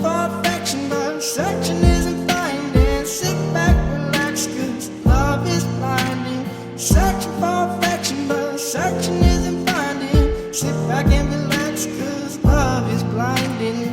for affection, but searching isn't finding. Sit back, relax, 'cause love is blinding. Searching for affection, but searching isn't finding. Sit back and relax, 'cause love is blinding.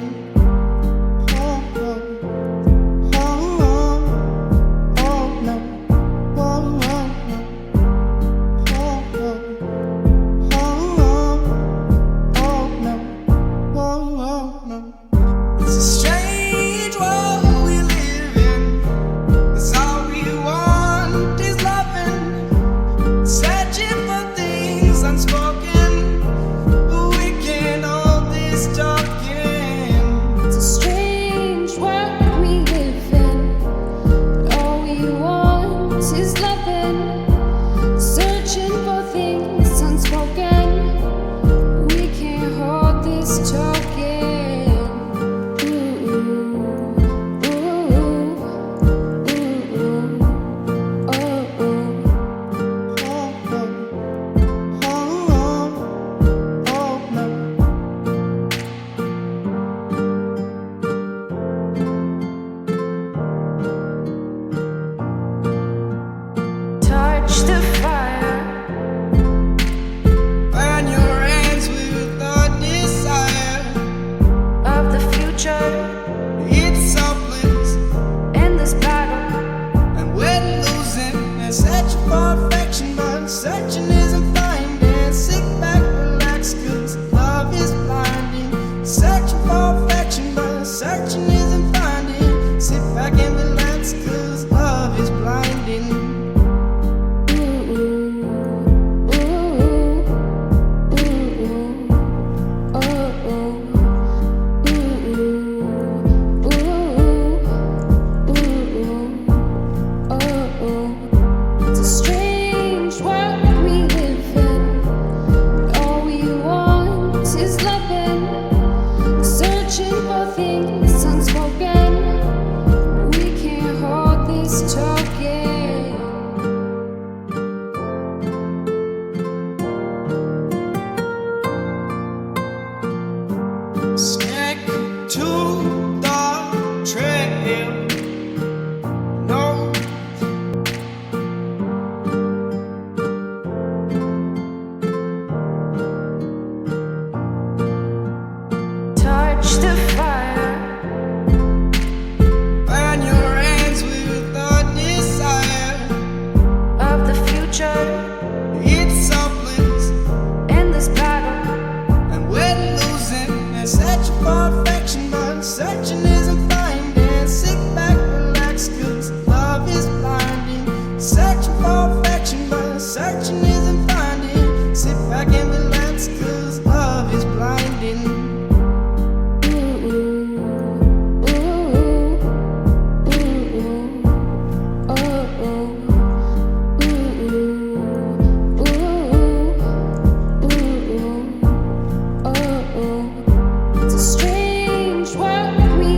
Searching isn't finding. Sit back, relax, 'cause love is blinding. Searching for affection, but searching isn't finding. Sit back and relax, 'cause love is blinding. Stick to the trail. No. Touch the fire. Burn your hands with the desire of the future. It's a bliss in this battle, and we're losing. Searching for affection, but searching isn't finding. Sit back, relax, 'cause love is blinding. Searching for affection, but searching isn't finding. Sit back and relax, 'cause love is blinding. Strange world we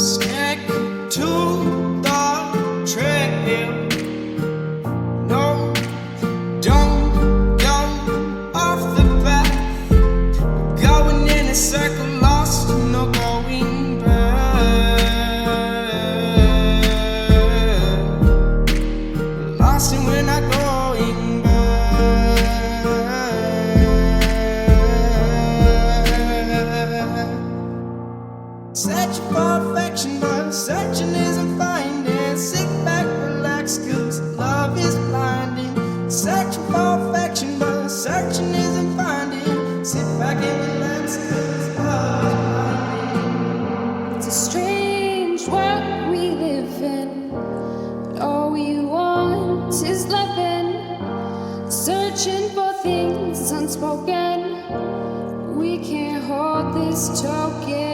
Stick to the trail. No, don't go off the path. Going in a circle, lost, no going back. Lost and we're not going back. Searching for affection, but searching isn't finding. Sit back, relax, cause love is blinding. Searching for affection, but searching isn't finding. Sit back and relax, cause love is blinding. It's a strange world we live in, but all we want is loving. Searching for things unspoken, we can't hold this token.